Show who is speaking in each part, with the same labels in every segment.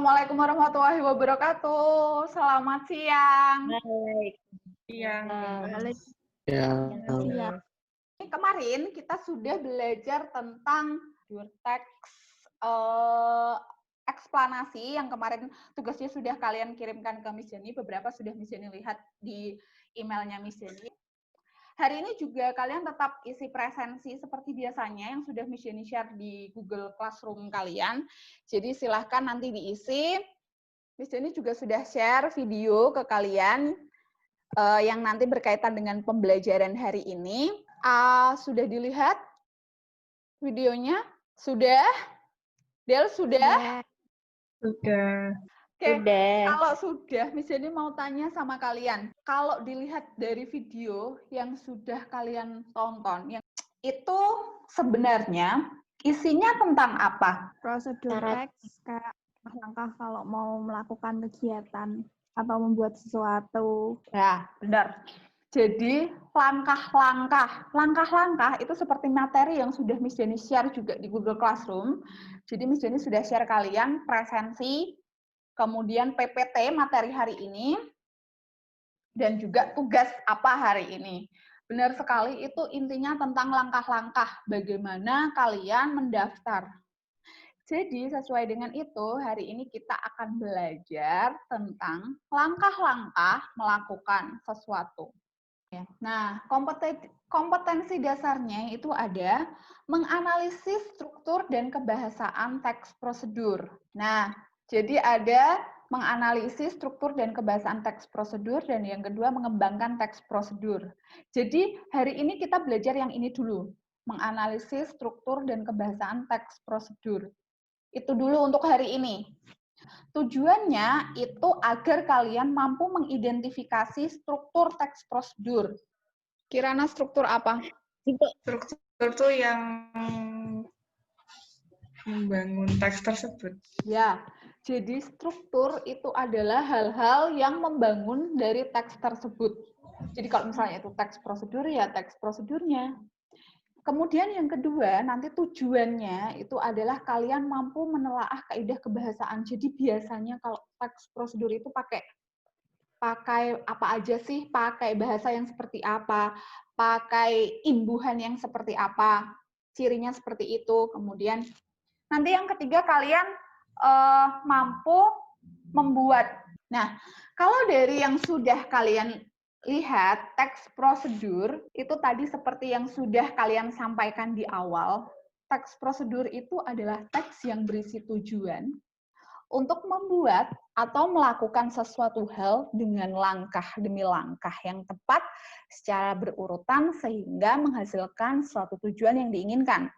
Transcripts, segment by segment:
Speaker 1: Assalamualaikum warahmatullahi wabarakatuh. Selamat siang.
Speaker 2: Baik.
Speaker 3: Iya.
Speaker 2: Ya.
Speaker 1: Kemarin kita sudah belajar tentang teks eksplanasi yang kemarin tugasnya sudah kalian kirimkan ke Miss Jenny. Beberapa sudah Miss Jenny lihat di emailnya Miss Jenny. Hari ini juga kalian tetap isi presensi seperti biasanya yang sudah Miss Jenny share di Google Classroom kalian. Jadi silahkan nanti diisi. Miss Jenny juga sudah share video ke kalian yang nanti berkaitan dengan pembelajaran hari ini. Sudah dilihat videonya? Sudah? Del, sudah?
Speaker 3: Sudah.
Speaker 1: Oke, kalau sudah, Miss Jenny mau tanya sama kalian. Kalau dilihat dari video yang sudah kalian tonton, yang itu sebenarnya isinya tentang apa?
Speaker 2: Prosedur teks, kayak langkah kalau mau melakukan kegiatan atau membuat sesuatu.
Speaker 1: Ya, benar. Jadi langkah-langkah itu seperti materi yang sudah Miss Jenny share juga di Google Classroom. Jadi Miss Jenny sudah share kalian presensi, kemudian PPT materi hari ini, dan juga tugas apa hari ini. Benar sekali, itu intinya tentang langkah-langkah bagaimana kalian mendaftar. Jadi sesuai dengan itu, hari ini kita akan belajar tentang langkah-langkah melakukan sesuatu. Nah, kompetensi dasarnya itu ada menganalisis struktur dan kebahasaan teks prosedur. Nah, jadi ada menganalisis struktur dan kebahasaan teks prosedur, dan yang kedua mengembangkan teks prosedur. Jadi hari ini kita belajar yang ini dulu, menganalisis struktur dan kebahasaan teks prosedur. Itu dulu untuk hari ini. Tujuannya itu agar kalian mampu mengidentifikasi struktur teks prosedur. Kirana struktur apa?
Speaker 3: Struktur itu yang membangun teks tersebut.
Speaker 1: Ya, jadi struktur itu adalah hal-hal yang membangun dari teks tersebut. Jadi kalau misalnya itu teks prosedur, ya teks prosedurnya. Kemudian yang kedua, nanti tujuannya itu adalah kalian mampu menelaah kaidah kebahasaan. Jadi biasanya kalau teks prosedur itu pakai apa aja sih? Pakai bahasa yang seperti apa? Pakai imbuhan yang seperti apa? Cirinya seperti itu. Kemudian nanti yang ketiga kalian mampu membuat. Nah, kalau dari yang sudah kalian lihat, teks prosedur itu tadi seperti yang sudah kalian sampaikan di awal. Teks prosedur itu adalah teks yang berisi tujuan untuk membuat atau melakukan sesuatu hal dengan langkah demi langkah yang tepat secara berurutan sehingga menghasilkan suatu tujuan yang diinginkan.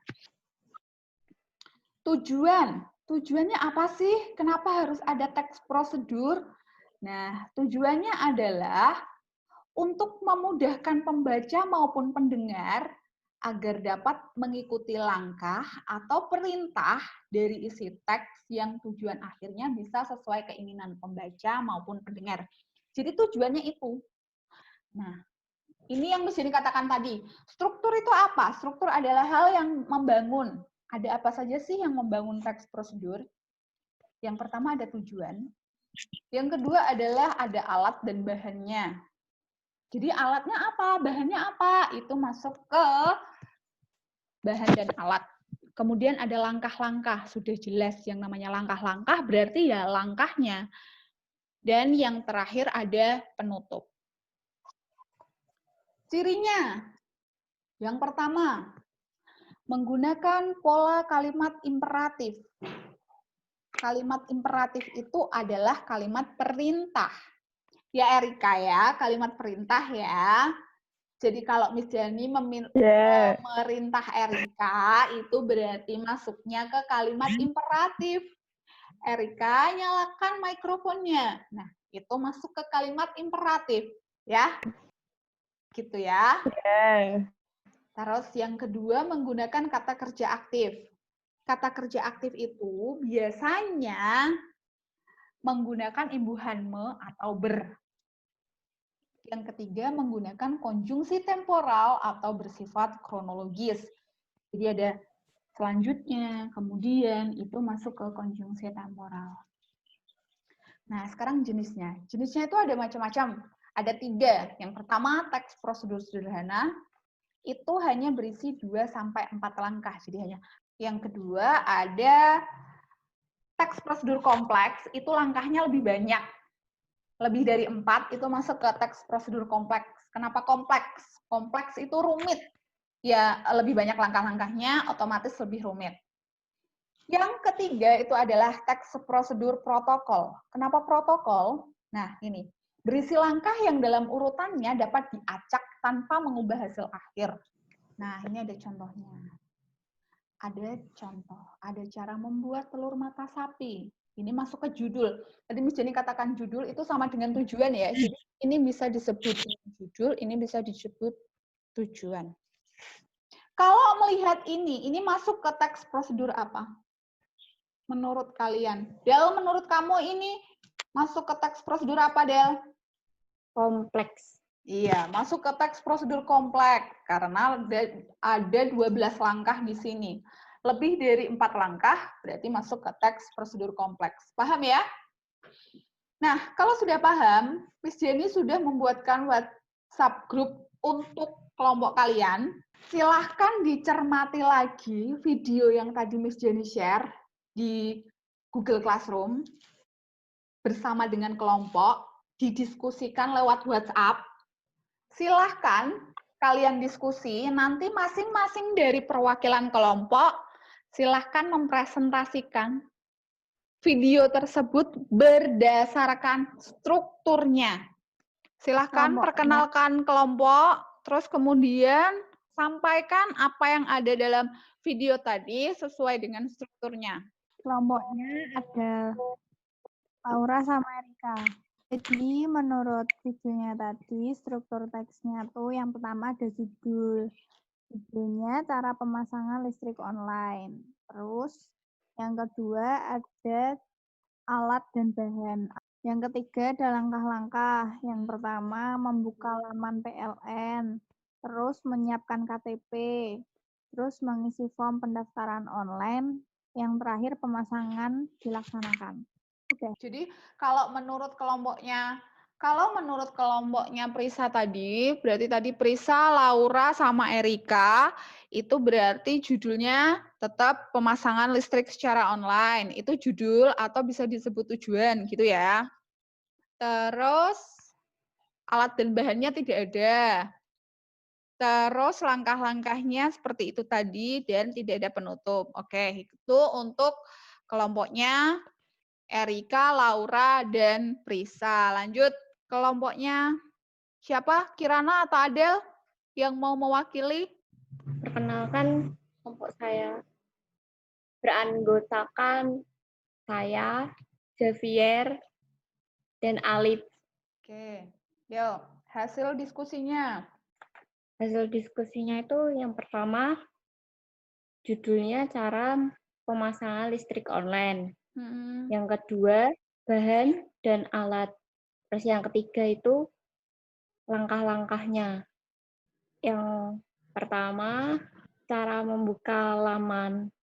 Speaker 1: Tujuannya apa sih? Kenapa harus ada teks prosedur? Nah, tujuannya adalah untuk memudahkan pembaca maupun pendengar agar dapat mengikuti langkah atau perintah dari isi teks yang tujuan akhirnya bisa sesuai keinginan pembaca maupun pendengar. Jadi tujuannya itu. Nah, ini yang mesti dikatakan tadi. Struktur itu apa? Struktur adalah hal yang membangun. Ada apa saja sih yang membangun teks prosedur? Yang pertama ada tujuan. Yang kedua adalah ada alat dan bahannya. Jadi alatnya apa? Bahannya apa? Itu masuk ke bahan dan alat. Kemudian ada langkah-langkah. Sudah jelas yang namanya langkah-langkah berarti ya langkahnya. Dan yang terakhir ada penutup. Cirinya. Yang pertama, menggunakan pola kalimat imperatif. Kalimat imperatif itu adalah kalimat perintah. Ya Erika ya, kalimat perintah ya. Jadi kalau Miss Jenny memerintah Erika, itu berarti masuknya ke kalimat imperatif. Erika, nyalakan mikrofonnya. Nah, itu masuk ke kalimat imperatif. Ya, gitu ya. Terus yang kedua, menggunakan kata kerja aktif. Kata kerja aktif itu biasanya menggunakan imbuhan me atau ber. Yang ketiga, menggunakan konjungsi temporal atau bersifat kronologis. Jadi ada selanjutnya, kemudian, itu masuk ke konjungsi temporal. Nah, sekarang jenisnya. Jenisnya itu ada macam-macam. Ada 3. Yang pertama, teks prosedur sederhana. Itu hanya berisi 2-4 langkah. Jadi hanya. Yang kedua, ada teks prosedur kompleks. Itu langkahnya lebih banyak. Lebih dari 4 itu masuk ke teks prosedur kompleks. Kenapa kompleks? Kompleks itu rumit. Ya, lebih banyak langkah-langkahnya, otomatis lebih rumit. Yang ketiga itu adalah teks prosedur protokol. Kenapa protokol? Nah, ini. Berisi langkah yang dalam urutannya dapat diacak tanpa mengubah hasil akhir. Nah, ini ada contohnya. Ada contoh, ada cara membuat telur mata sapi. Ini masuk ke judul. Tadi Miss Jenny katakan judul itu sama dengan tujuan ya. Jadi ini bisa disebut judul, ini bisa disebut tujuan. Kalau melihat ini masuk ke teks prosedur apa? Menurut kalian. Del, menurut kamu ini masuk ke teks prosedur apa, Del?
Speaker 4: Kompleks.
Speaker 1: Iya, masuk ke teks prosedur kompleks karena ada 12 langkah di sini. Lebih dari 4 langkah berarti masuk ke teks prosedur kompleks. Paham ya? Nah, kalau sudah paham, Miss Jenny sudah membuatkan WhatsApp group untuk kelompok kalian. Silahkan dicermati lagi video yang tadi Miss Jenny share di Google Classroom bersama dengan kelompok, didiskusikan lewat WhatsApp. Silahkan kalian diskusi, nanti masing-masing dari perwakilan kelompok silahkan mempresentasikan video tersebut berdasarkan strukturnya. Silahkan perkenalkan kelompok, terus kemudian sampaikan apa yang ada dalam video tadi sesuai dengan strukturnya.
Speaker 2: Kelompoknya ada Laura sama Erika. Jadi menurut videonya tadi, struktur teksnya tuh yang pertama ada judul. Judulnya cara pemasangan listrik online. Terus yang kedua ada alat dan bahan. Yang ketiga ada langkah-langkah. Yang pertama membuka laman PLN. Terus menyiapkan KTP. Terus mengisi form pendaftaran online. Yang terakhir pemasangan dilaksanakan. Oke.
Speaker 1: Jadi kalau menurut kelompoknya Prisa tadi, berarti tadi Prisa, Laura, sama Erika, itu berarti judulnya tetap pemasangan listrik secara online. Itu judul atau bisa disebut tujuan gitu ya. Terus alat dan bahannya tidak ada. Terus langkah-langkahnya seperti itu tadi dan tidak ada penutup. Oke, itu untuk kelompoknya Erika, Laura, dan Prisa. Lanjut kelompoknya siapa? Kirana atau Adel yang mau mewakili?
Speaker 4: Perkenalkan, kelompok saya beranggotakan saya, Javier, dan Alif.
Speaker 1: Oke, yuk hasil diskusinya.
Speaker 4: Hasil diskusinya itu yang pertama, judulnya cara pemasangan listrik online. Yang kedua, bahan dan alat. Terus yang ketiga itu langkah-langkahnya. Yang pertama, cara membuka laman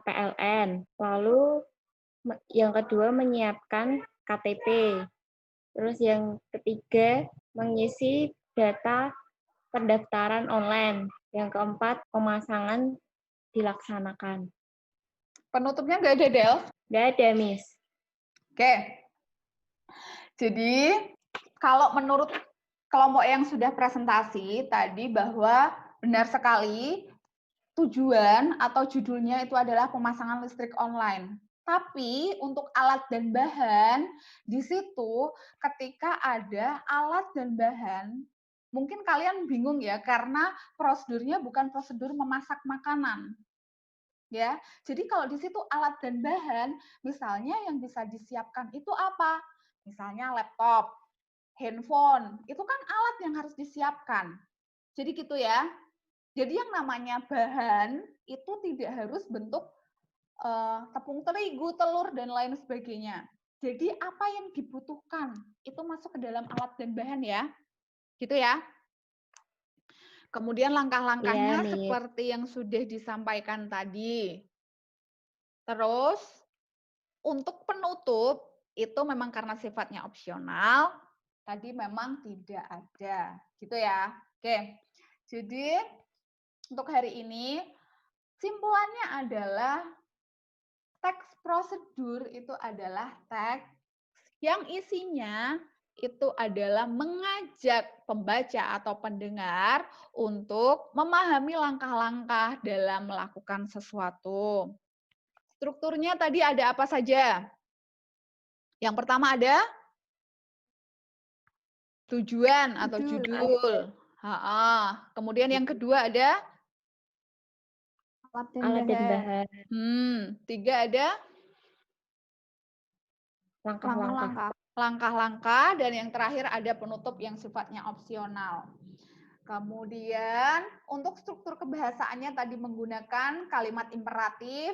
Speaker 4: PLN. Lalu yang kedua, menyiapkan KTP. Terus yang ketiga, mengisi data pendaftaran online. Yang keempat, pemasangan dilaksanakan.
Speaker 1: Penutupnya nggak ada, Del?
Speaker 4: Nggak ada, Miss.
Speaker 1: Oke. Jadi, kalau menurut kelompok yang sudah presentasi tadi bahwa benar sekali tujuan atau judulnya itu adalah pemasangan listrik online. Tapi untuk alat dan bahan, di situ ketika ada alat dan bahan, mungkin kalian bingung ya, karena prosedurnya bukan prosedur memasak makanan. Ya, jadi kalau di situ alat dan bahan, misalnya yang bisa disiapkan itu apa? Misalnya laptop, handphone, itu kan alat yang harus disiapkan. Jadi gitu ya. Jadi yang namanya bahan itu tidak harus bentuk tepung terigu, telur, dan lain sebagainya. Jadi apa yang dibutuhkan itu masuk ke dalam alat dan bahan ya. Gitu ya. Kemudian langkah-langkahnya seperti yang sudah disampaikan tadi. Terus untuk penutup itu memang karena sifatnya opsional, tadi memang tidak ada, gitu ya. Oke, jadi untuk hari ini simpulannya adalah teks prosedur itu adalah teks yang isinya itu adalah mengajak pembaca atau pendengar untuk memahami langkah-langkah dalam melakukan sesuatu. Strukturnya tadi ada apa saja? Yang pertama ada tujuan atau judul. Kemudian yang kedua ada
Speaker 4: Alat dan bahan,
Speaker 1: 3 ada
Speaker 4: langkah-langkah.
Speaker 1: langkah-langkah, dan yang terakhir ada penutup yang sifatnya opsional. Kemudian untuk struktur kebahasaannya tadi menggunakan kalimat imperatif,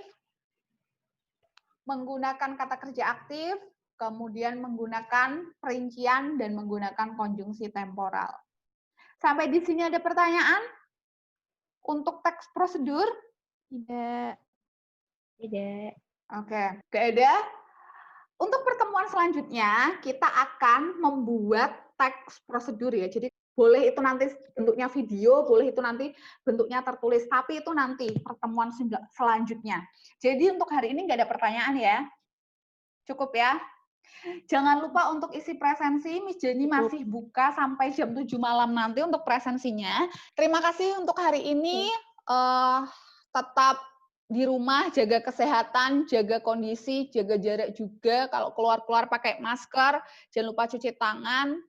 Speaker 1: menggunakan kata kerja aktif, kemudian menggunakan perincian dan menggunakan konjungsi temporal. Sampai di sini ada pertanyaan? Untuk teks prosedur?
Speaker 2: Tidak.
Speaker 4: Tidak.
Speaker 1: Oke, nggak ada. Untuk pertemuan selanjutnya, kita akan membuat teks prosedur ya. Jadi boleh itu nanti bentuknya video, boleh itu nanti bentuknya tertulis, tapi itu nanti pertemuan selanjutnya. Jadi untuk hari ini nggak ada pertanyaan ya. Cukup ya. Jangan lupa untuk isi presensi, Miss Jenny masih buka sampai jam 7 malam nanti untuk presensinya. Terima kasih untuk hari ini. Tetap di rumah, jaga kesehatan, jaga kondisi, jaga jarak juga. Kalau keluar-keluar pakai masker, jangan lupa cuci tangan.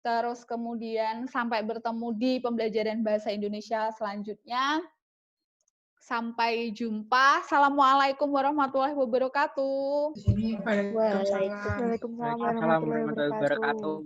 Speaker 1: Terus kemudian sampai bertemu di pembelajaran bahasa Indonesia selanjutnya. Sampai jumpa. Assalamualaikum warahmatullahi wabarakatuh.
Speaker 3: Waalaikumsalam.
Speaker 2: Waalaikumsalam warahmatullahi wabarakatuh.